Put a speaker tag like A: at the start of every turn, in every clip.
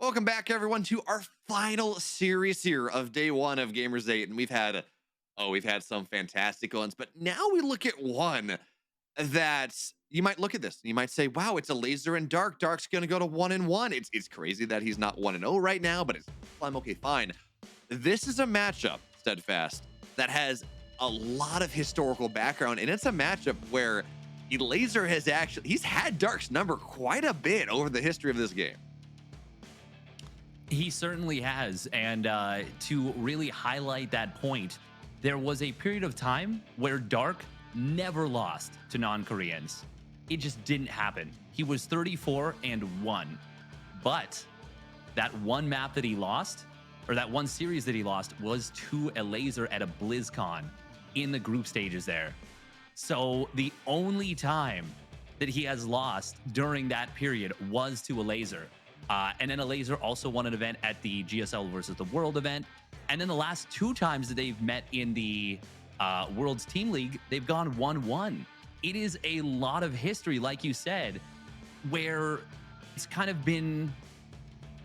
A: Welcome back, everyone, to our final series here of day one of Gamers8. And we've had some fantastic ones, but now we look at one that you might look at this and you might say, wow, it's a laser and Dark. Dark's going to go to 1-1. It's crazy that he's not 1-0 right now, but I'm okay, fine. This is a matchup, Steadfast, that has a lot of historical background, and it's a matchup where Elazer he's had Dark's number quite a bit over the history of this game.
B: He certainly has. And to really highlight that point, there was a period of time where Dark never lost to non-Koreans. It just didn't happen. He was 34-1. But that one map that he lost, or that one series that he lost, was to Elazer at a BlizzCon in the group stages there. So the only time that he has lost during that period was to Elazer. And then Elazer also won an event at the GSL versus the World event. And then the last two times that they've met in the World's Team League, they've gone 1-1. It is a lot of history, like you said, where it's kind of been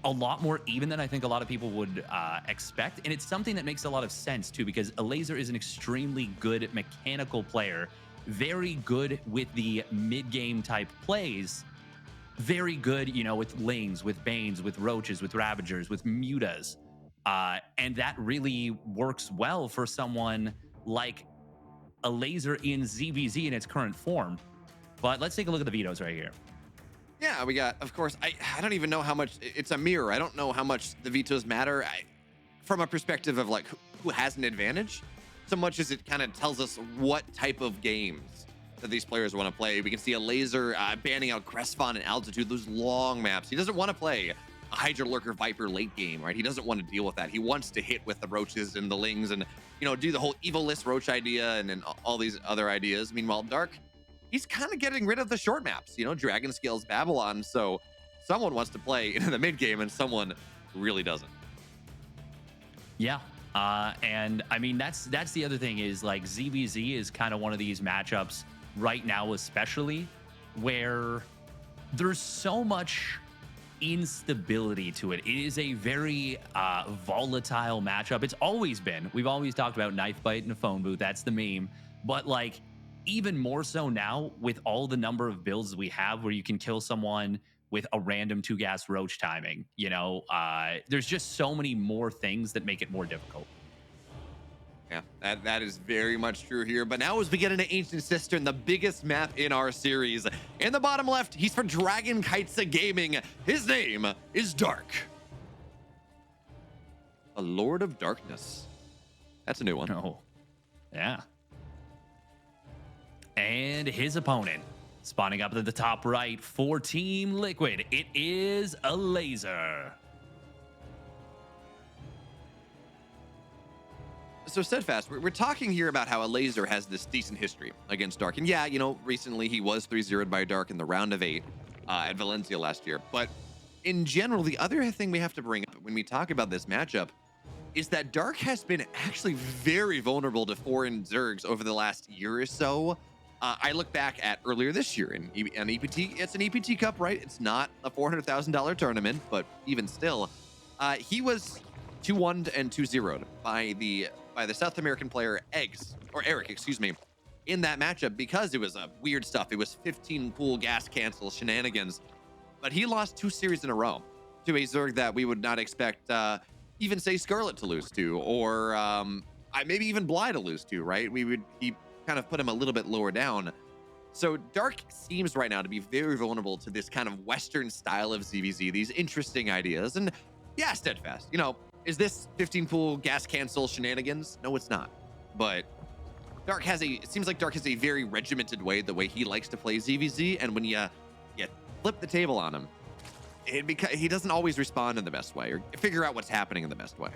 B: a lot more even than I think a lot of people would expect. And it's something that makes a lot of sense, too, because Elazer is an extremely good mechanical player, very good with the mid-game type plays, very good, with Lings, with Banes, with Roaches, with Ravagers, with Mutas. And that really works well for someone like Elazer in ZVZ in its current form. But let's take a look at the vetoes right here.
A: Yeah, we got, of course, I don't even know how much, it's a mirror. I don't know how much the vetoes matter from a perspective of like who has an advantage, so much as it kind of tells us what type of games that these players want to play. We can see Elazer banning out Crestfon and Altitude, those long maps. He doesn't want to play a Hydra Lurker Viper late game, right? He doesn't want to deal with that. He wants to hit with the Roaches and the Lings and, do the whole Evil-less Roach idea and then all these other ideas. Meanwhile, Dark, he's kind of getting rid of the short maps, Dragon Scales Babylon. So someone wants to play in the mid game and someone really doesn't.
B: Yeah. And I mean, that's the other thing is like ZVZ is kind of one of these matchups right now, especially where there's so much instability to it. It is a very volatile matchup. It's always been. We've always talked about knife bite in a phone booth. That's the meme. But like even more so now with all the number of builds we have where you can kill someone with a random 2-gas roach timing, there's just so many more things that make it more difficult.
A: Yeah, that is very much true here. But now as we get into Ancient Cistern, the biggest map in our series, in the bottom left, he's for Dragon Kaitsa Gaming. His name is Dark. A Lord of Darkness. That's a new one.
B: Oh, yeah. And his opponent, spawning up at the top right for Team Liquid, it is Elazer.
A: So Steadfast, we're talking here about how Elazer has this decent history against Dark. And yeah, recently he was 3-0'd by Dark in the round of 8 at Valencia last year. But in general, the other thing we have to bring up when we talk about this matchup is that Dark has been actually very vulnerable to foreign Zergs over the last year or so. I look back at earlier this year in an EPT. It's an EPT Cup, right? It's not a $400,000 tournament, but even still, he was 2-1 and 2-0'd by the South American player Eric, excuse me, in that matchup because it was weird stuff. It was 15 pool gas cancel shenanigans, but he lost 2 series in a row to a Zerg that we would not expect even say Scarlet to lose to, or maybe even Bly to lose to, right? He kind of put him a little bit lower down. So Dark seems right now to be very vulnerable to this kind of Western style of ZVZ, these interesting ideas. And yeah, Steadfast, is this 15 pool gas cancel shenanigans? No, it's not. But it seems like Dark has a very regimented way, the way he likes to play ZVZ. And when you flip the table on him, he doesn't always respond in the best way or figure out what's happening in the best way.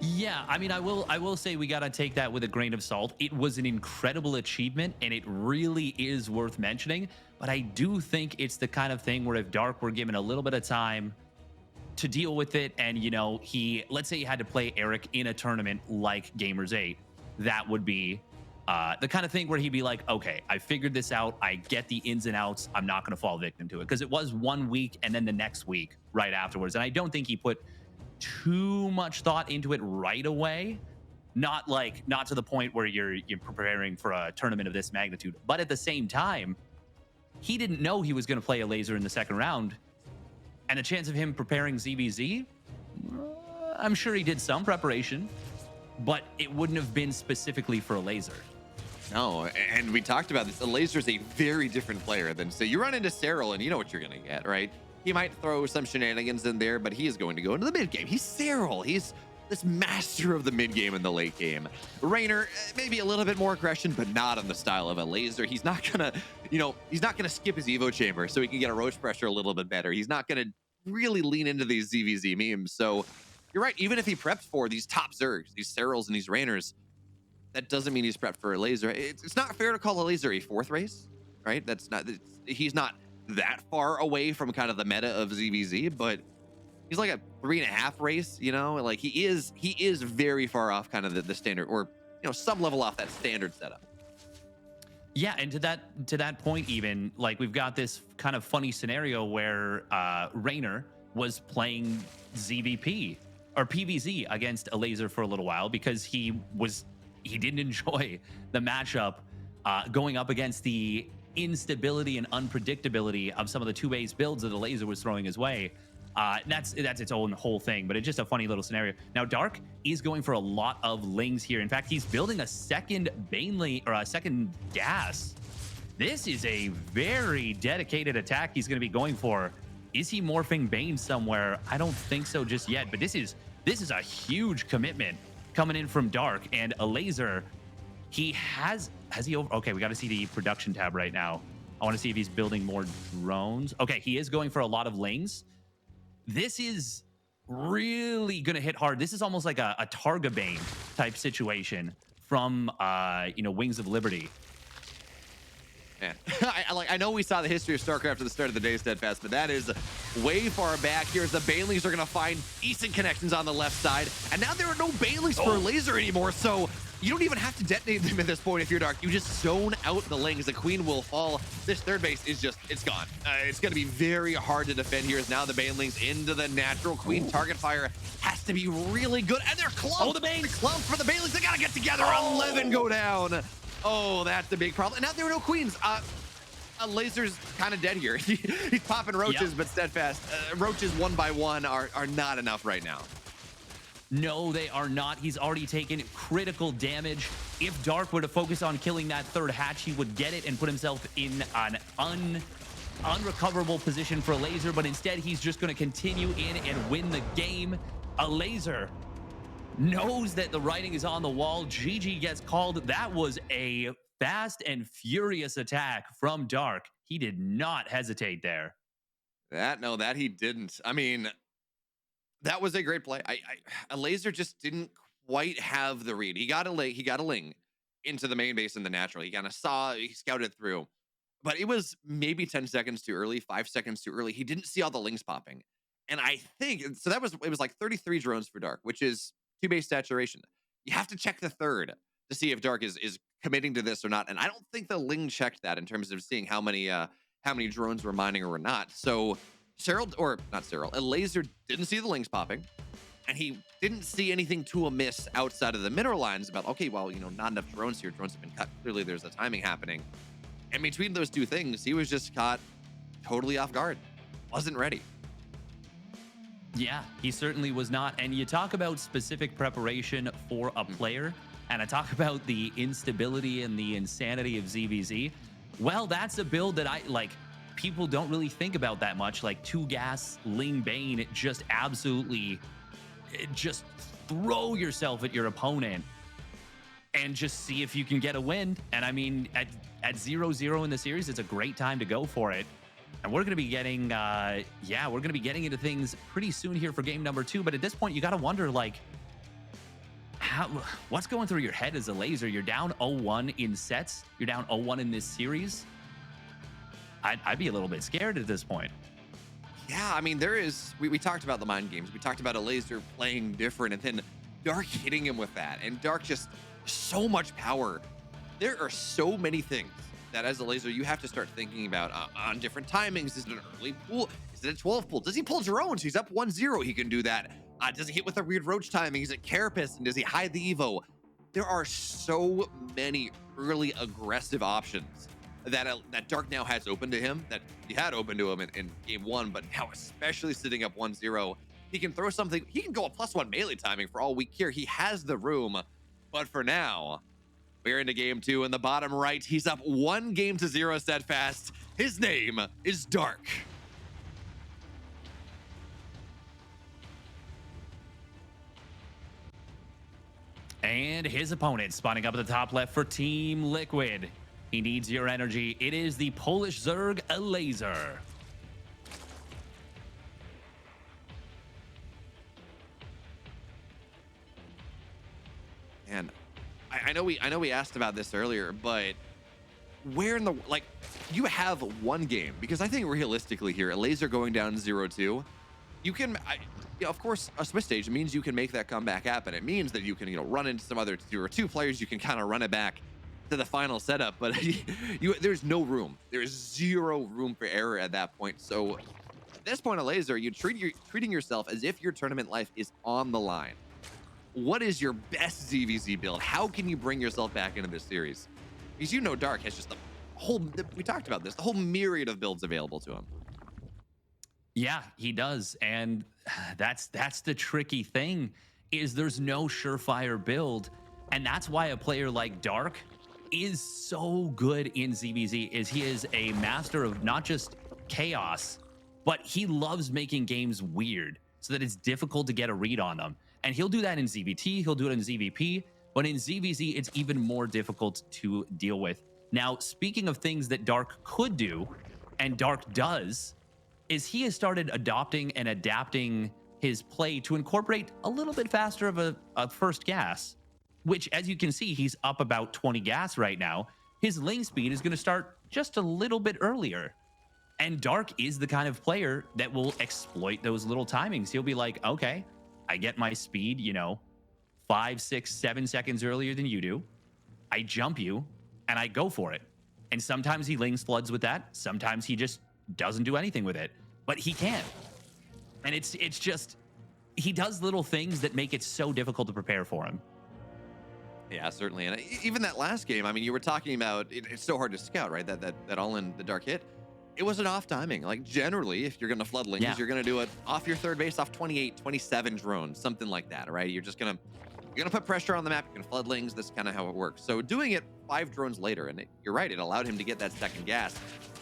B: Yeah, I mean, I will say we got to take that with a grain of salt. It was an incredible achievement, and it really is worth mentioning. But I do think it's the kind of thing where if Dark were given a little bit of time to deal with it, and let's say he had to play Eric in a tournament like Gamers8, that would be The kind of thing where he'd be like, okay, I figured this out. I get the ins and outs. I'm not going to fall victim to it, because it was 1 week and then the next week right afterwards. And I don't think he put too much thought into it right away. Not to the point where you're preparing for a tournament of this magnitude. But at the same time, he didn't know he was going to play Elazer in the second round. And the chance of him preparing ZVZ, I'm sure he did some preparation, but it wouldn't have been specifically for Elazer.
A: No, and we talked about this. Elazer's a very different player than, say, you run into Cyril and you know what you're going to get, right? He might throw some shenanigans in there, but he is going to go into the mid game. He's Cyril. He's this master of the mid game and the late game. Raynor, maybe a little bit more aggression, but not in the style of Elazer. He's not gonna, he's not gonna skip his Evo chamber so he can get a roach pressure a little bit better. He's not gonna really lean into these ZVZ memes. So you're right. Even if he preps for these top Zergs, these Cyrils and these Raynors, that doesn't mean he's prepped for Elazer. It's not fair to call Elazer a fourth race, right? He's not that far away from kind of the meta of ZVZ, but he's like a 3.5 race, like he is very far off kind of the standard, or some level off that standard setup.
B: Yeah, and to that point, even like we've got this kind of funny scenario where Raynor was playing ZVP or PVZ against Elazer for a little while because he didn't enjoy the matchup going up against the instability and unpredictability of some of the 2-base builds that Elazer was throwing his way. That's its own whole thing, but it's just a funny little scenario. Now, Dark is going for a lot of Lings here. In fact, he's building a second Bane or a second gas. This is a very dedicated attack he's going to be going for. Is he morphing Bane somewhere? I don't think so just yet, but this is a huge commitment coming in from Dark. And Elazer, has he over? Okay, we got to see the production tab right now. I want to see if he's building more drones. Okay, he is going for a lot of Lings. This is really going to hit hard. This is almost like a Targa Bane type situation from, Wings of Liberty.
A: Man, I know we saw the history of StarCraft at the start of the day, Steadfast, but that is way far back. Here's the Banelings are going to find decent connections on the left side, and now there are no Banelings for Elazer anymore, so you don't even have to detonate them at this point if you're Dark. You just zone out the Lings. The Queen will fall. This third base is it's gone. It's going to be very hard to defend here as now the Banelings into the natural. Queen target fire has to be really good, and they're clumped.
B: Oh, the Banes!
A: Clumped for the Banelings. They got to get together. 11 go down. Oh, that's the big problem. And now there are no queens. Elazer's kind of dead here. He's popping roaches, but Steadfast. Roaches one by one are not enough right now.
B: No, they are not. He's already taken critical damage. If Dark were to focus on killing that third hatch, he would get it and put himself in an unrecoverable position for Elazer, but instead he's just going to continue in and win the game. Elazer knows that the writing is on the wall. GG gets called. That was a fast and furious attack from Dark. He did not hesitate there.
A: That he didn't. I mean, that was a great play. Elazer just didn't quite have the read. He got a Ling into the main base in the natural. He scouted through, but it was maybe 10 seconds too early, 5 seconds too early. He didn't see all the Lings popping. And I think, so it was like 33 drones for Dark, which is 2-base saturation. You have to check the third to see if Dark is committing to this or not. And I don't think the Ling checked that in terms of seeing how many drones were mining or were not. So Elazer didn't see the Lings popping, and he didn't see anything too amiss outside of the mineral lines about, okay, well, not enough drones here. Drones have been cut. Clearly there's a timing happening. And between those two things, he was just caught totally off guard. Wasn't ready.
B: Yeah, he certainly was not. And you talk about specific preparation for a player, and I talk about the instability and the insanity of ZVZ. Well, that's a build that people don't really think about that much. Like 2-gas Ling Bane, just throw yourself at your opponent and just see if you can get a win. And I mean, at 0-0 in the series, it's a great time to go for it. And we're going to be getting, into things pretty soon here for game number 2. But at this point, you got to wonder, what's going through your head as Elazer? You're down 0-1 in sets. You're down 0-1 in this series. I'd be a little bit scared at this point.
A: Yeah, I mean, we talked about the mind games. We talked about Elazer playing different, and then Dark hitting him with that. And Dark just so much power There are so many things that as a laser you have to start thinking about on different timings. Is it an early pull? Is it a 12 pull? Does he pull drones? He's up 1-0. He can do that. Does he hit with a weird roach timing? Is it carapace? And does he hide the Evo? There are so many early aggressive options that Dark now has open to him, that he had open to him in game one, but now especially sitting up 1-0, he can throw something. He can go a +1 melee timing for all week here. He has the room, but for now, we're into game two. In the bottom right, he's up 1-0 steadfast. His name is Dark.
B: And his opponent spawning up at the top left for Team Liquid. He needs your energy. It is the Polish Zerg, Elazer.
A: And I know we asked about this earlier, but where in the, like, you have one game, because I think realistically here, Elazer going down 0-2, you can, of course, a Swiss stage means you can make that comeback happen. It means that you can, run into some other 2 players. You can kind of run it back to the final setup, but there's no room. There is 0 room for error at that point. So at this point, Elazer, you're treating yourself as if your tournament life is on the line. What is your best ZVZ build? How can you bring yourself back into this series? Because Dark has just the whole, we talked about this, the whole myriad of builds available to him.
B: Yeah, he does. And that's the tricky thing, is there's no surefire build. And that's why a player like Dark is so good in ZVZ, is he is a master of not just chaos, but he loves making games weird so that it's difficult to get a read on them. And he'll do that in ZVT, he'll do it in ZVP, but in ZVZ, it's even more difficult to deal with. Now, speaking of things that Dark could do, and Dark does, is he has started adopting and adapting his play to incorporate a little bit faster of a first gas, which, as you can see, he's up about 20 gas right now. His lane speed is going to start just a little bit earlier. And Dark is the kind of player that will exploit those little timings. He'll be like, okay, I get my speed, 5, 6, 7 seconds earlier than you do. I jump you and I go for it. And sometimes he lings floods with that. Sometimes he just doesn't do anything with it, but he can. And it's just, he does little things that make it so difficult to prepare for him.
A: Yeah, certainly. And even that last game, I mean, you were talking about it's so hard to scout, right? That all in the Dark hit. It was an off timing. Like, generally, if you're going to flood lings, you're going to do it off your third base, off 28, 27 drones, something like that, right? You're going to put pressure on the map. You're going to flood lings. That's kind of how it works. So doing it 5 drones later, and you're right, it allowed him to get that second gas,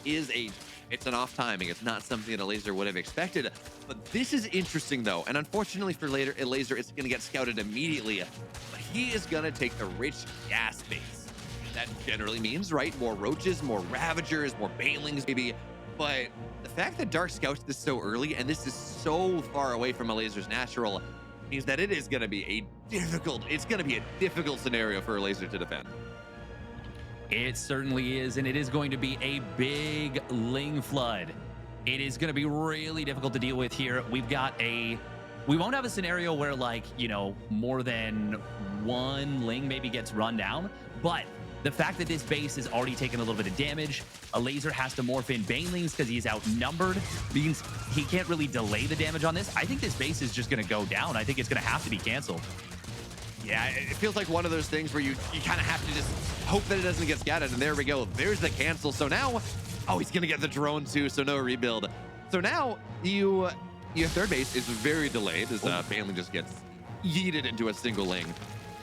A: it's an off timing. It's not something that Elazer would have expected. But this is interesting, though. And unfortunately for later, Elazer, it's going to get scouted immediately. But he is going to take the rich gas base. That generally means, right, more roaches, more ravagers, more banelings, maybe. But the fact that Dark scouts this so early, and this is so far away from Elazer's natural, means that it is going to be a difficult scenario for Elazer to defend.
B: It certainly is, and it is going to be a big ling flood. It is going to be really difficult to deal with here. We won't have a scenario where, like, more than one ling maybe gets run down, but the fact that this base is already taken a little bit of damage, Elazer has to morph in banelings because he's outnumbered, means he can't really delay the damage on this. I think this base is just going to go down. I think it's going to have to be canceled.
A: Yeah, it feels like one of those things where you kind of have to just hope that it doesn't get scattered, and there we go. There's the cancel. So now, he's going to get the drone too, so no rebuild. So now, your third base is very delayed as Baneling just gets yeeted into a single ling.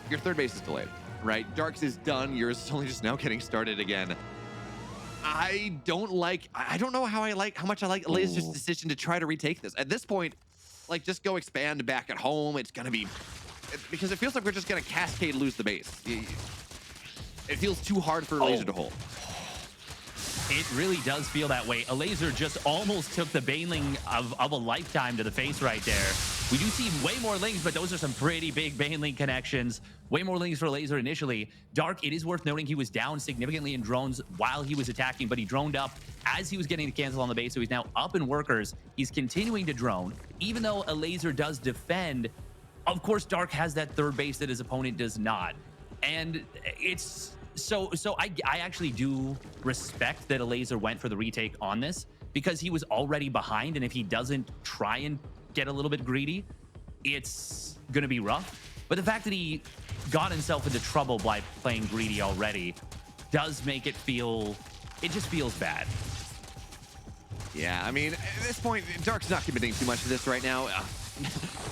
A: Your third base is delayed, right? Dark's is done. Yours is only just now getting started again. I don't know how much I like Elazer's decision to try to retake this. At this point, like, just go expand back at home. It's going to be, because it feels like we're just going to cascade lose the base. It feels too hard for Elazer to hold.
B: It really does feel that way. Elazer just almost took the Baneling of a lifetime to the face right there. We do see way more lings, but those are some pretty big Baneling connections. Way more lings for Elazer initially. Dark, it is worth noting he was down significantly in drones while he was attacking, but he droned up as he was getting the cancel on the base, so he's now up in workers. He's continuing to drone. Even though Elazer does defend, of course, Dark has that third base that his opponent does not. And it's So I actually do respect that Elazer went for the retake on this because he was already behind, and if he doesn't try and get a little bit greedy, it's gonna be rough. But the fact that he got himself into trouble by playing greedy already does make it just feels bad.
A: Yeah, I mean, at this point, Dark's not committing too much to this right now.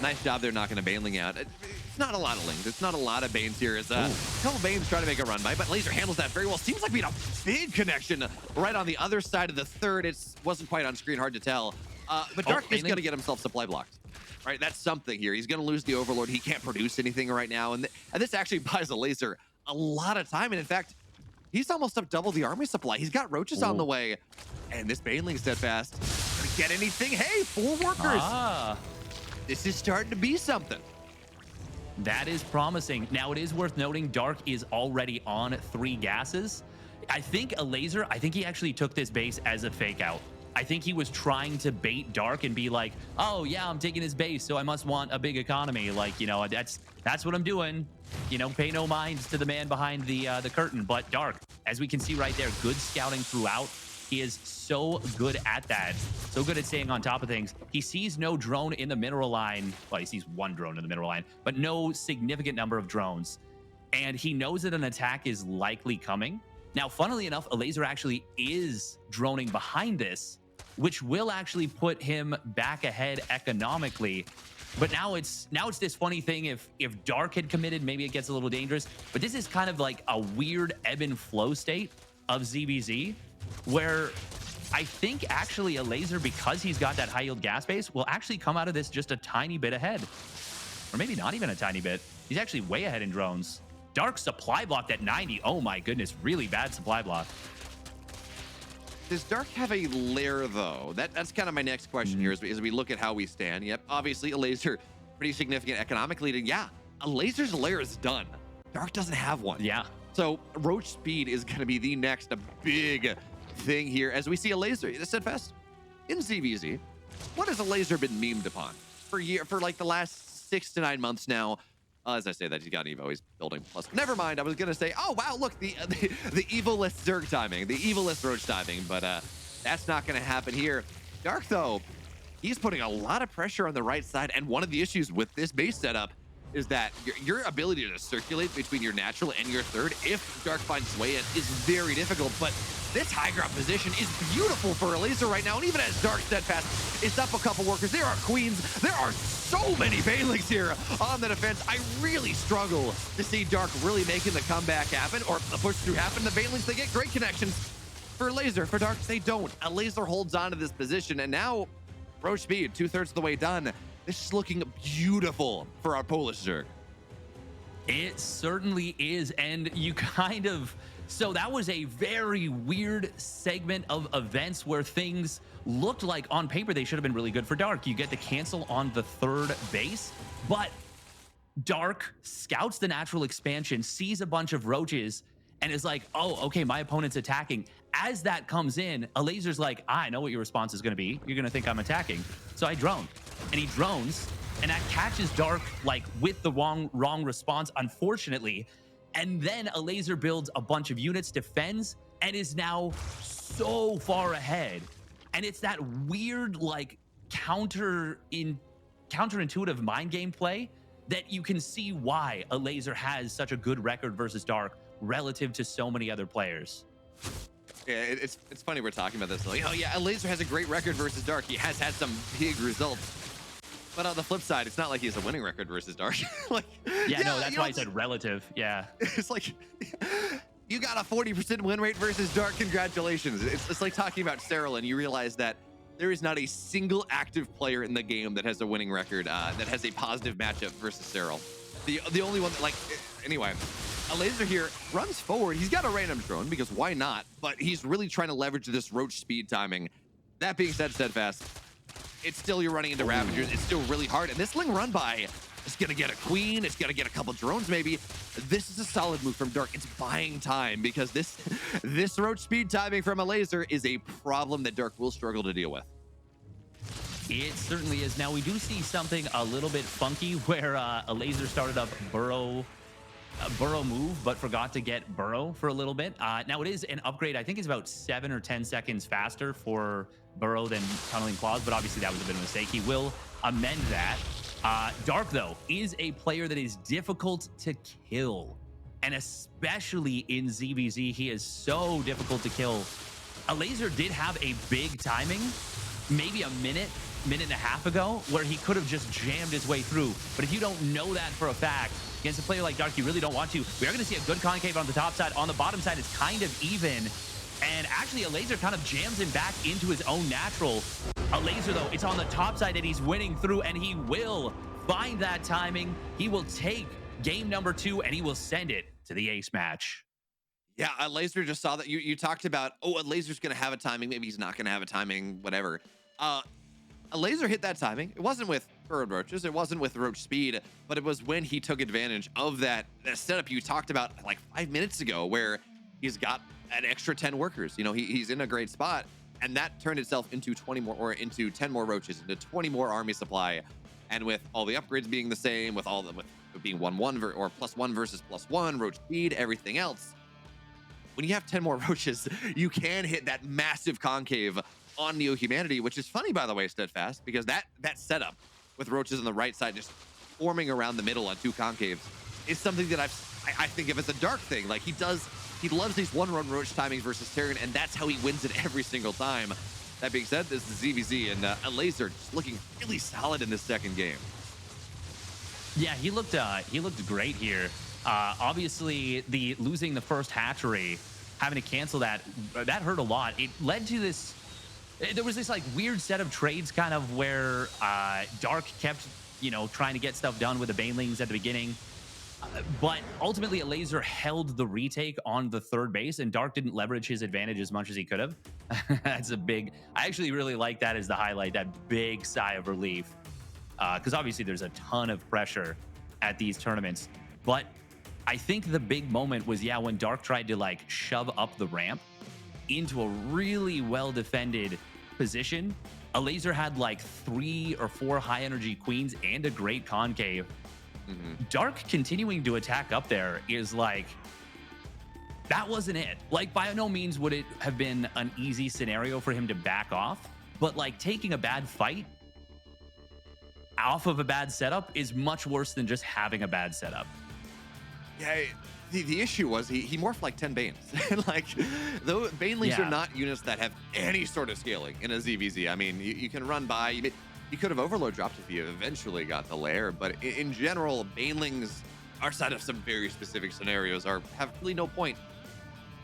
A: Nice job there knocking a Baneling out. It's not a lot of Lings. It's not a lot of Banes here. It's a couple Banes trying to make a run by, but Elazer handles that very well. Seems like we had a big connection right on the other side of the third. It wasn't quite on screen, hard to tell. But Dark is going to get himself supply blocked. Right, that's something here. He's going to lose the Overlord. He can't produce anything right now. And this actually buys Elazer a lot of time. And in fact, he's almost up double the army supply. He's got roaches on the way. And this Baneling steadfast. Gonna get anything? Hey, 4 workers. This is starting to be something.
B: That is promising. Now, it is worth noting Dark is already on 3 gases. I think Elazer, he actually took this base as a fake out. I think he was trying to bait Dark and be like, oh, yeah, I'm taking his base, so I must want a big economy. Like, you know, that's what I'm doing. You know, pay no mind to the man behind the curtain. But Dark, as we can see right there, good scouting throughout. He is so good at that. So good at staying on top of things. He sees no drone in the mineral line. Well, he sees 1 drone in the mineral line, but no significant number of drones. And he knows that an attack is likely coming. Now, funnily enough, Elazer actually is droning behind this, which will actually put him back ahead economically. But now it's this funny thing. If Dark had committed, maybe it gets a little dangerous. But this is kind of like a weird ebb and flow state of ZVZ, where I think actually Elazer, because he's got that high yield gas base, will actually come out of this just a tiny bit ahead. Or maybe not even a tiny bit. He's actually way ahead in drones. Dark supply blocked at 90. Oh my goodness, really bad supply block.
A: Does Dark have a lair, though? That's kind of my next question here as we look at how we stand. Yep, obviously, Elazer, pretty significant economic lead. And yeah, Elazer's lair is done. Dark doesn't have one.
B: Yeah.
A: So Roach Speed is going to be the next big thing here as we see Elazer, steadfast, in ZVZ. What has Elazer been memed upon for like the last 6 to 9 months now? As I say that, he's got Evo. He's building plus. Never mind. I was gonna say, oh wow, look, the evilest Zerg timing, the evilest Roach timing, but that's not gonna happen here. Dark though, he's putting a lot of pressure on the right side, and one of the issues with this base setup is that your ability to circulate between your natural and your third, if Dark finds sway in, is very difficult. But this high ground position is beautiful for Elazer right now, and even as Dark steadfast is up a couple workers, there are queens, there are so many Banelings here on the defense. I really struggle to see Dark really making the comeback happen or the push through happen. The Banelings, they get great connections. For Elazer, for Dark, they don't. Elazer holds on to this position, and now Roach Speed, 2/3 of the way done. This is looking beautiful for our Polish Zerg.
B: It certainly is. And you kind of, so that was a very weird segment of events where things looked like on paper they should have been really good for Dark. You get the cancel on the 3rd base, but Dark scouts the natural expansion, sees a bunch of roaches, and is like, oh, okay, my opponent's attacking. As that comes in, Elazer's like, I know what your response is going to be. You're going to think I'm attacking. So I drone. And he drones, and that catches Dark like with the wrong response, unfortunately. And then Elazer builds a bunch of units, defends, and is now so far ahead. And it's that weird, like, counterintuitive mind game play that you can see why Elazer has such a good record versus Dark relative to so many other players.
A: Yeah, it's funny we're talking about this. Like, oh yeah, Elazer has a great record versus Dark. He has had some big results. But on the flip side, it's not like he has a winning record versus Dark. Like,
B: yeah, no, that's why I said relative. Yeah.
A: It's like, you got a 40% win rate versus Dark. Congratulations. It's like talking about Cyril, and you realize that there is not a single active player in the game that has a winning record, that has a positive matchup versus Cyril. The only one that, like, anyway, Elazer here runs forward. He's got a random drone because why not? But he's really trying to leverage this Roach speed timing. That being said, steadfast, it's still, you're running into Ravagers. It's still really hard. And this Ling run by is going to get a queen. It's going to get a couple drones maybe. This is a solid move from Dark. It's buying time because this Roach speed timing from Elazer is a problem that Dark will struggle to deal with.
B: It certainly is. Now, we do see something a little bit funky where Elazer started up Burrow Burrow move, but forgot to get Burrow for a little bit. Now it is an upgrade. I think it's about 7 or 10 seconds faster for Burrow than Tunneling Claws, but obviously that was a bit of a mistake. He will amend that. Dark, though, is a player that is difficult to kill. And especially in ZVZ, he is so difficult to kill. Elazer did have a big timing, maybe a minute and a half ago, where he could have just jammed his way through. But if you don't know that for a fact, against a player like Dark, you really don't want to. We are going to see a good concave on the top side. On the bottom side, it's kind of even. And actually, Elazer kind of jams him back into his own natural. Elazer, though, it's on the top side that he's winning through, and he will find that timing. He will take game number 2, and he will send it to the ace match.
A: Yeah, Elazer just saw that. You talked about, oh, Elazer's going to have a timing. Maybe he's not going to have a timing, whatever. Elazer hit that timing. It wasn't with furrowed roaches. It wasn't with roach speed, but it was when he took advantage of that setup you talked about like 5 minutes ago, where he's got an extra 10 workers. You know, he's in a great spot, and that turned itself into 20 more, or into 10 more roaches, into 20 more army supply. And with all the upgrades being the same, with all the with being 1-1 or +1 versus +1, roach speed, everything else. When you have 10 more roaches, you can hit that massive concave on Neo Humanity, which is funny, by the way, Steadfast, because that setup with roaches on the right side just forming around the middle on 2 concaves is something that I think of as a Dark thing. Like, he loves these one-run roach timings versus Terran, and that's how he wins it every single time. That being said, this is ZVZ, and Elazer just looking really solid in this second game.
B: Yeah, he looked great here. Obviously, losing the first hatchery, having to cancel that hurt a lot. It led to this. There was this like weird set of trades, kind of where Dark kept, trying to get stuff done with the Banelings at the beginning. But ultimately, Elazer held the retake on the third base, and Dark didn't leverage his advantage as much as he could have. That's a big. I actually really like that as the highlight. That big sigh of relief, because obviously there's a ton of pressure at these tournaments. But I think the big moment was when Dark tried to like shove up the ramp into a really well defended position. Elazer had like 3 or 4 high energy queens and a great concave. Dark continuing to attack up there is like, that wasn't it. Like, by no means would it have been an easy scenario for him to back off, but like taking a bad fight off of a bad setup is much worse than just having a bad setup.
A: Yeah, the issue was he morphed like 10 Banes. And like, though Banelings are not units that have any sort of scaling in a ZVZ. I mean, you can run by, you could have overload dropped if you eventually got the lair, but in general, Banelings, outside of some very specific scenarios, have really no point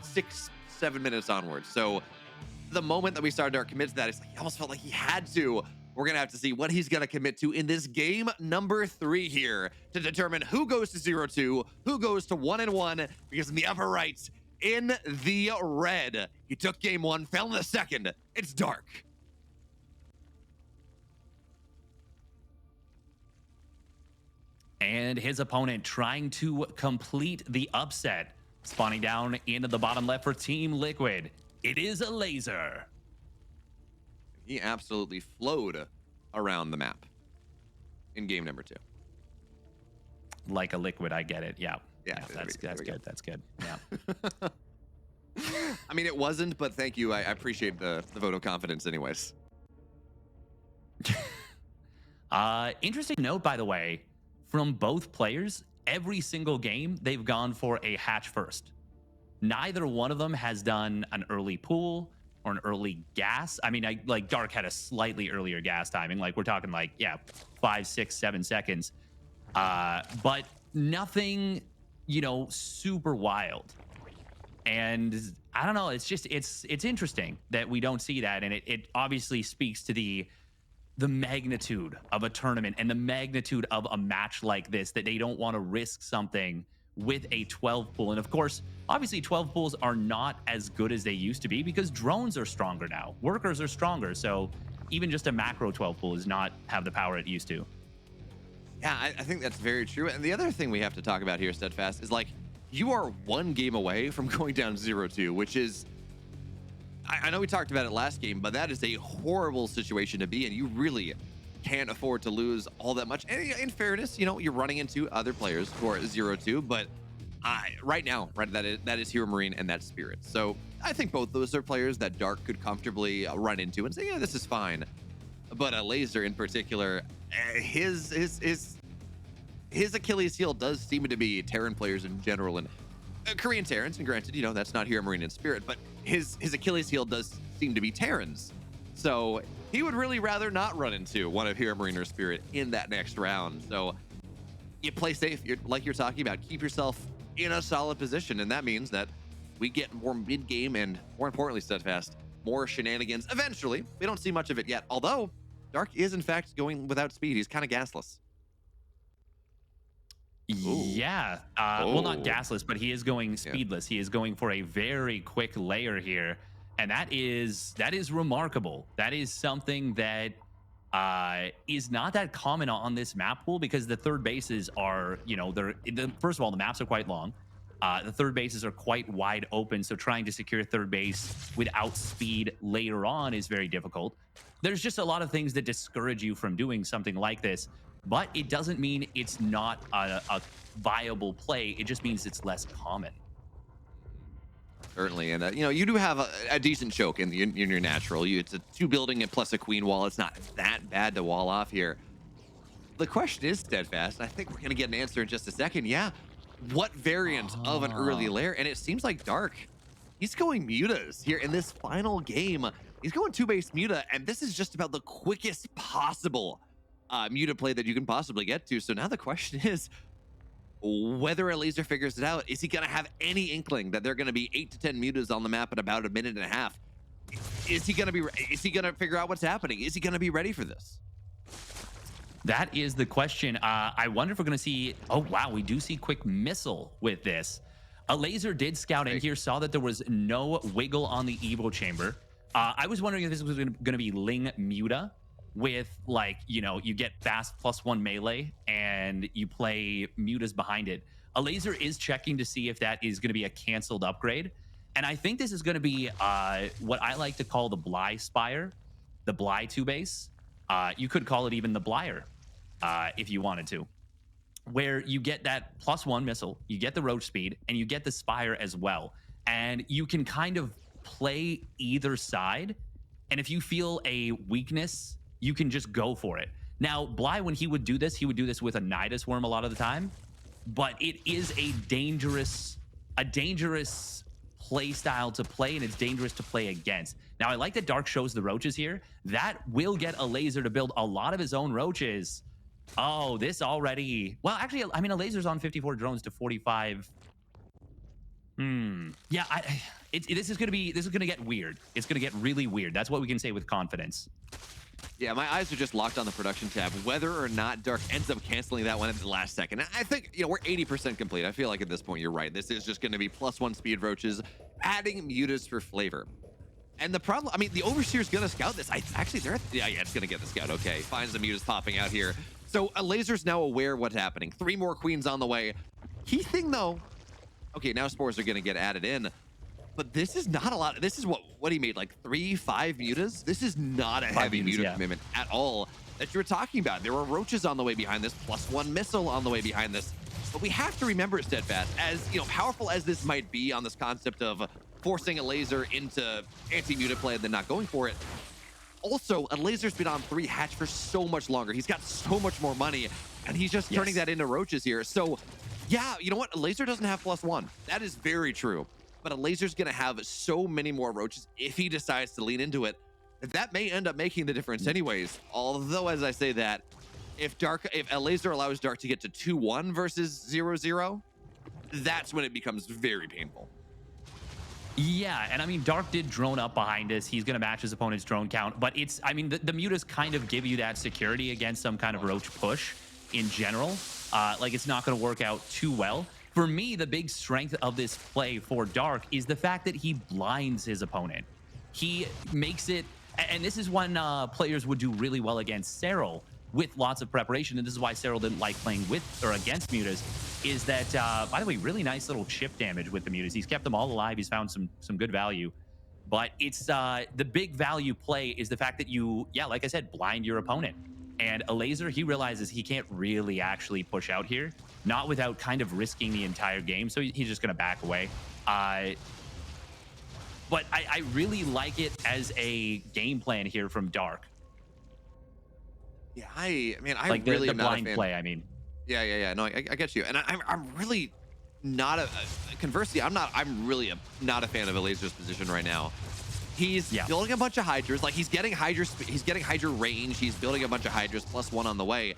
A: 6-7 minutes onwards. So the moment that we saw Dark commit to that, it's like he almost felt like he had to. We're going to have to see what he's going to commit to in this game number 3 here to determine who goes to 0-2, who goes to 1-1, because in the upper right, in the red, he took game 1, fell in the second. It's Dark.
B: And his opponent trying to complete the upset, spawning down into the bottom left for Team Liquid. It is Elazer.
A: He absolutely flowed around the map in game number 2.
B: Like a liquid, I get it. Yeah, that's good. That's good. Yeah.
A: I mean, it wasn't, but thank you. I appreciate the vote of confidence anyways.
B: Interesting note, by the way, from both players, every single game, they've gone for a hatch first. Neither one of them has done an early pool or an early gas. I mean, like Dark had a slightly earlier gas timing. Like we're talking like, 5, 6, 7 seconds. But nothing, super wild. And I don't know, it's just, it's interesting that we don't see that. And it obviously speaks to the magnitude of a tournament and the magnitude of a match like this, that they don't want to risk something with a 12 pool. And of course, obviously 12 pools are not as good as they used to be because drones are stronger now. Workers are stronger. So even just a macro 12 pool does not have the power it used to.
A: Yeah, I think that's very true. And the other thing we have to talk about here, Steadfast, is like, you are 1 game away from going down 0-2, which is, I know we talked about it last game, but that is a horrible situation to be in. You really can't afford to lose all that much. And in fairness, you're running into other players who are 0-2, but Right now, right, that is Hero Marine and that's Spirit. So I think both those are players that Dark could comfortably run into and say, yeah, this is fine. But a Laser in particular, his Achilles heel does seem to be Terran players in general, and Korean Terrans. And granted, that's not Hero Marine and Spirit, but his Achilles heel does seem to be Terrans. So he would really rather not run into one of Hero Marine or Spirit in that next round. So you play safe, like you're talking about. Keep yourself in a solid position, and that means that we get more mid-game and, more importantly, Steadfast, more shenanigans eventually. We don't see much of it yet, although Dark is, in fact, going without speed. He's kind of gasless. Ooh.
B: Yeah. Well, not
A: Oh.
B: gasless, but he is going speedless. He is going for a very quick layer here. And that is remarkable. That is something that is not that common on this map pool, because the third bases are, first of all, the maps are quite long. The third bases are quite wide open. So trying to secure third base without speed later on is very difficult. There's just a lot of things that discourage you from doing something like this. But it doesn't mean it's not a viable play. It just means it's less common.
A: Certainly, and you do have a decent choke in your natural. It's a 2 building and plus a queen wall. It's not that bad to wall off here. The question is, Steadfast, I think we're going to get an answer in just a second. Yeah, what variant of an early lair? And it seems like Dark, he's going mutas here in this final game. He's going 2-base muta, and this is just about the quickest possible muta play that you can possibly get to. So now the question is, whether Elazer figures it out, is he going to have any inkling that there are going to be 8 to 10 mutas on the map in about a minute and a half? Is he going to figure out what's happening? Is he going to be ready for this?
B: That is the question. I wonder if we're going to see. Oh, wow. We do see quick missile with this. Elazer did scout in here, saw that there was no wiggle on the Evo chamber. I was wondering if this was going to be Ling Muta with, like, you get fast +1 melee and you play mutas behind it. Elazer is checking to see if that is going to be a canceled upgrade. And I think this is going to be what I like to call the Bly Spire, the Bly 2-base. You could call it even the Blyer if you wanted to, where you get that +1 missile, you get the roach speed, and you get the Spire as well. And you can kind of play either side. And if you feel a weakness, you can just go for it. Now, Bly, when he would do this with a Nidus Worm a lot of the time, but it is a dangerous play style to play, and it's dangerous to play against. Now, I like that Dark shows the roaches here. That will get Elazer to build a lot of his own roaches. Oh, this already... Well, actually, I mean, Elazer's on 54 drones to 45. Yeah, this is going to get weird. It's going to get really weird. That's what we can say with confidence.
A: Yeah, my eyes are just locked on the production tab, whether or not Dark ends up canceling that one at the last second. I think, we're 80% complete. I feel like at this point, you're right. This is just going to be +1 speed roaches, adding mutas for flavor. And the problem, I mean, the Overseer's going to scout this. Yeah, it's going to get the scout. Okay, finds the mutas popping out here. So Elazer's now aware of what's happening. 3 more queens on the way. Key thing, though, okay, now spores are going to get added in. But this is not a lot. This is what he made, like 3-5 mutas. This is not a heavy muta commitment at all that you were talking about. There were roaches on the way behind this, +1 missile on the way behind this. But we have to remember, Steadfast, as powerful as this might be on this concept of forcing Elazer into anti-muta play and then not going for it. Also, Elazer's been on 3 hatch for so much longer. He's got so much more money, and he's just turning that into roaches here. So, yeah, you know what? Elazer doesn't have +1. That is very true. But Elazer's going to have so many more roaches if he decides to lean into it. That may end up making the difference anyways. Although, as I say that, if Elazer allows Dark to get to 2-1 versus 0-0, that's when it becomes very painful.
B: Yeah, and I mean, Dark did drone up behind us. He's going to match his opponent's drone count. But the mutas kind of give you that security against some kind of roach push in general. Like, it's not going to work out too well. For me, the big strength of this play for Dark is the fact that he blinds his opponent. He makes it, and this is when players would do really well against Serral with lots of preparation, and this is why Serral didn't like playing with or against mutas, is that, by the way, really nice little chip damage with the mutas. He's kept them all alive. He's found some good value. But it's the big value play is the fact that you, like I said, blind your opponent. And Elazer, he realizes he can't really actually push out here, not without kind of risking the entire game. So he's just going to back away. But I really like it as a game plan here from Dark.
A: Yeah, I mean, I
B: Like
A: really
B: the
A: am not a
B: blind
A: fan.
B: play, I mean.
A: Yeah. No, I get you, and I'm really not conversely, I'm really not a fan of Elazer's position right now. He's
B: Yeah.
A: building a bunch of Hydras, like he's getting Hydra range. He's building a bunch of Hydras +1 on the way.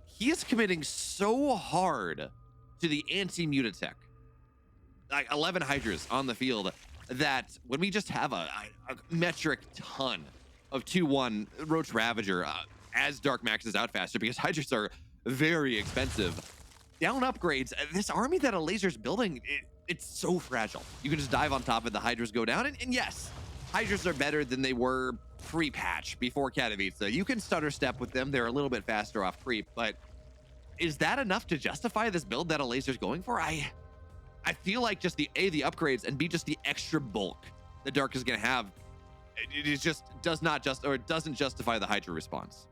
A: He is committing so hard to the anti-mutatech, like 11 Hydras on the field, that when we just have a metric ton of 2-1 Roach Ravager as Dark maxes out faster because Hydras are very expensive. Down upgrades, this army that Elazer's building, it's so fragile. You can just dive on top of the Hydras go down, and yes, Hydras are better than they were pre-patch before Katowice. You can stutter step with them. They're a little bit faster off creep, but is that enough to justify this build that Elazer's going for? I feel like just the upgrades, and B, just the extra bulk the Dark is going to have, it just doesn't justify the Hydra response.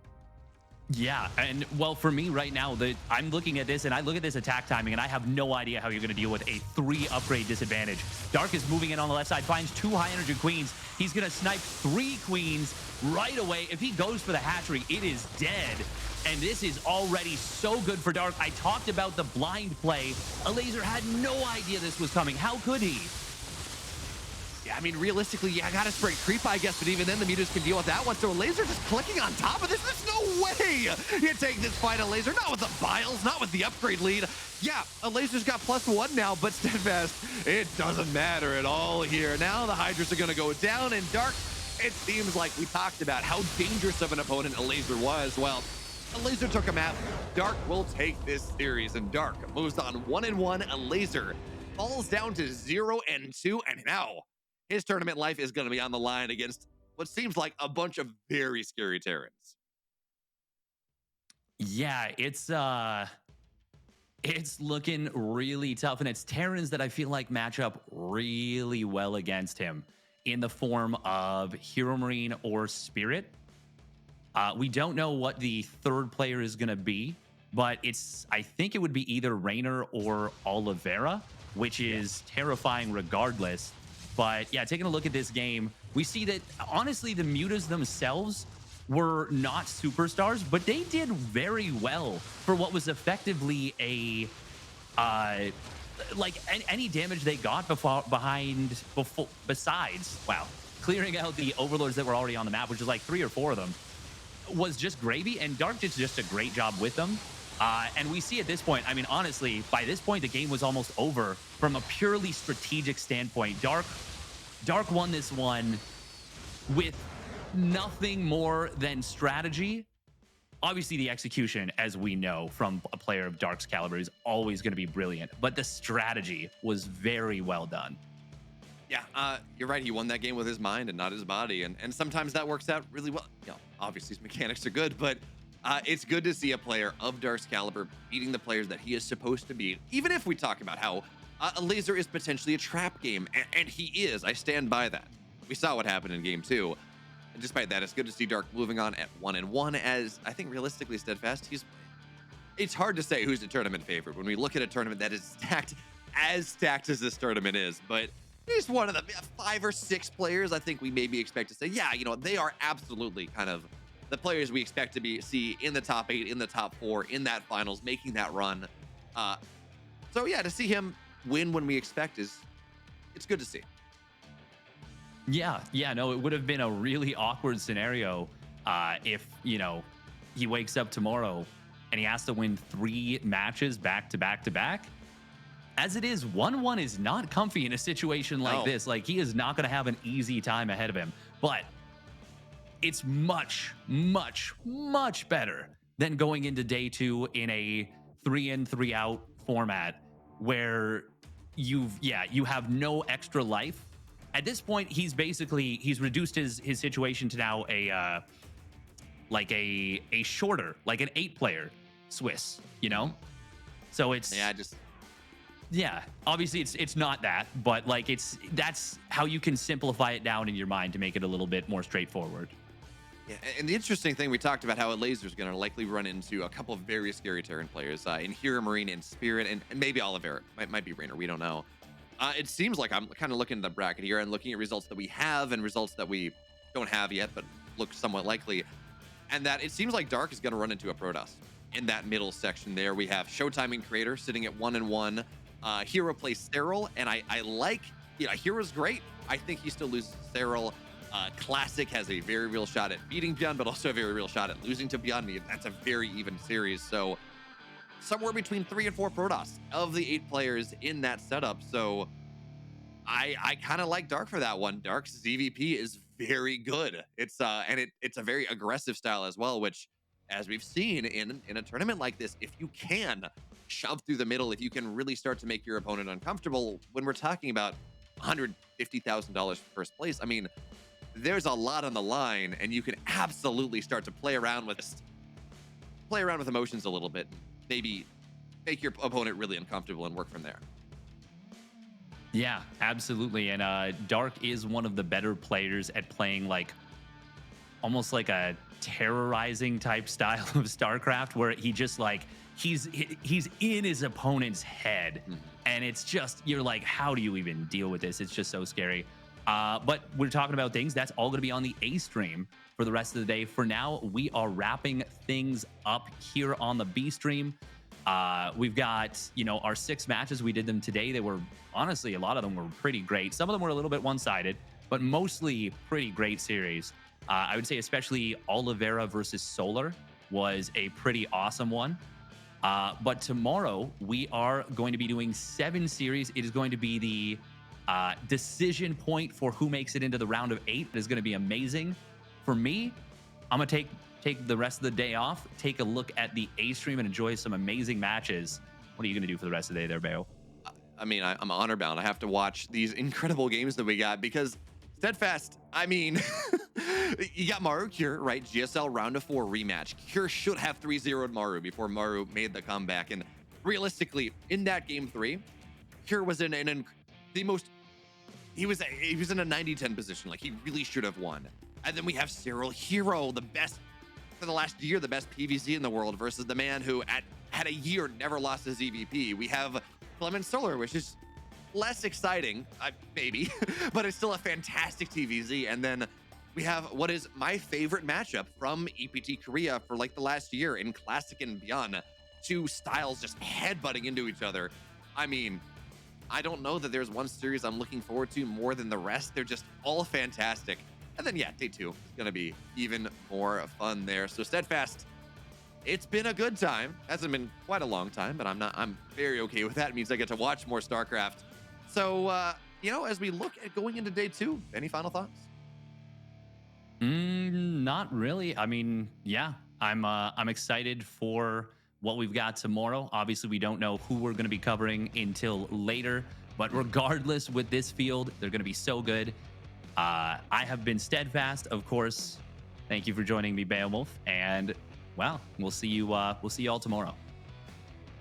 B: Yeah, and well, for me right now, I'm looking at this and I look at this attack timing and I have no idea how you're going to deal with a 3 upgrade disadvantage. Dark is moving in on the left side, finds 2 high energy queens. He's going to snipe 3 queens right away. If he goes for the hatchery, it is dead. And this is already so good for Dark. I talked about the blind play. Elazer had no idea this was coming. How could he?
A: Yeah, I mean, realistically, yeah, I gotta spray creep, I guess, but even then the mutas can deal with that one. So Elazer just clicking on top of this. There's no way you take this fight, Elazer. Not with the Biles, not with the upgrade lead. Yeah, Elazer's got +1 now, but Steadfast, it doesn't matter at all here. Now the Hydras are gonna go down, and Dark, it seems like we talked about how dangerous of an opponent Elazer was. Well, Elazer took a map. Dark will take this series, and Dark moves on 1-1. Elazer falls down to 0-2, and now his tournament life is going to be on the line against what seems like a bunch of very scary Terrans.
B: Yeah, it's looking really tough, and it's Terrans that I feel like match up really well against him in the form of Hero Marine or Spirit. We don't know what the third player is going to be, but I think it would be either Raynor or Oliveira, which is terrifying regardless. But yeah, taking a look at this game, we see that honestly, the mutas themselves were not superstars, but they did very well for what was effectively a like any damage they got besides clearing out the overlords that were already on the map, which is like 3 or 4 of them, was just gravy. And Dark did just a great job with them. And we see at this point, I mean, honestly, by this point, the game was almost over from a purely strategic standpoint. Dark won this one with nothing more than strategy. Obviously, the execution, as we know from a player of Dark's caliber, is always going to be brilliant, but the strategy was very well done.
A: Yeah, you're right. He won that game with his mind and not his body. And sometimes that works out really well. You know, obviously his mechanics are good, but it's good to see a player of Dark's caliber beating the players that he is supposed to beat. Even if we talk about how Elazer is potentially a trap game, and he is. I stand by that. We saw what happened in game 2. And despite that, it's good to see Dark moving on at 1-1, as I think realistically Steadfast, it's hard to say who's the tournament favorite when we look at a tournament that is stacked as this tournament is, but he's one of the 5 or 6 players I think we maybe expect to say, yeah, you know, they are absolutely kind of the players we expect to see in the top 8, in the top 4, in that finals, making that run. So yeah, to see him win when we expect it's good to see.
B: Yeah, no, it would have been a really awkward scenario if, you know, he wakes up tomorrow and he has to win 3 matches back to back to back. As it is, 1-1 is not comfy in a situation like this. Like, he is not going to have an easy time ahead of him. But it's much, much, much better than going into day 2 in a 3-in, 3-out format where you have no extra life. At this point, he's reduced his situation to now a shorter, like an 8-player Swiss, you know? So it's obviously it's not that, but like that's how you can simplify it down in your mind to make it a little bit more straightforward.
A: Yeah, and the interesting thing, we talked about how Elazer is going to likely run into a couple of very scary Terran players in Hero Marine and Spirit, and maybe Oliver. Might be Rainer. We don't know. It seems like I'm kind of looking at the bracket here and looking at results that we have and results that we don't have yet, but look somewhat likely. And that it seems like Dark is going to run into a Protoss in that middle section there. We have Showtime and Creator sitting at 1-1. Hero plays Sterile, and I like, Hero's great. I think he still loses to Sterile. Classic has a very real shot at beating Beyond, but also a very real shot at losing to Beyond. That's a very even series. So somewhere between 3 and 4 Protoss of the 8 players in that setup. So I kind of like Dark for that one. Dark's ZVP is very good. It's a very aggressive style as well, which, as we've seen in a tournament like this, if you can shove through the middle, if you can really start to make your opponent uncomfortable, when we're talking about $150,000 for first place, I mean, there's a lot on the line, and you can absolutely start to play around with emotions a little bit, maybe make your opponent really uncomfortable and work from there.
B: Yeah, absolutely. And Dark is one of the better players at playing like almost like a terrorizing type style of StarCraft, where he just like he's in his opponent's head, and it's just, you're like, how do you even deal with this? It's just so scary. But we're talking about things that's all going to be on the A stream for the rest of the day. For now, we are wrapping things up here on the B stream. We've got, our 6 matches. We did them today. They were, honestly, a lot of them were pretty great. Some of them were a little bit one-sided, but mostly pretty great series. I would say especially Oliveira versus Solar was a pretty awesome one. But tomorrow we are going to be doing 7 series. It is going to be the decision point for who makes it into the round of 8. It is going to be amazing. For me, I'm going to take the rest of the day off, take a look at the A stream, and enjoy some amazing matches. What are you going to do for the rest of the day there, Bayo?
A: I mean, I'm honor bound. I have to watch these incredible games that we got because Steadfast, I mean, you got Maru Cure, right? GSL round of 4 rematch. Cure should have 3-0'd Maru before Maru made the comeback. And realistically, in that game 3, Cure was in the most, he was in a 90-10 position. Like, he really should have won. And then we have Cyril Hero, the best for the last year, the best PVZ in the world, versus the man who had a year never lost his EVP. We have Clement Solar, which is less exciting, maybe, but it's still a fantastic TVZ. And then we have what is my favorite matchup from EPT Korea for like the last year in Classic and Beyond. 2 styles just headbutting into each other. I mean, I don't know that there's one series I'm looking forward to more than the rest. They're just all fantastic. And then, yeah, day 2 is going to be even more fun there. So Steadfast, it's been a good time. Hasn't been quite a long time, but I'm very okay with that. It means I get to watch more StarCraft. So, as we look at going into day 2, any final thoughts?
B: Not really. I mean, yeah, I'm excited for what we've got tomorrow. Obviously, we don't know who we're going to be covering until later, but regardless, with this field, they're going to be so good. I have been Steadfast, of course. Thank you for joining me, Beowulf, and well, we'll see you all tomorrow.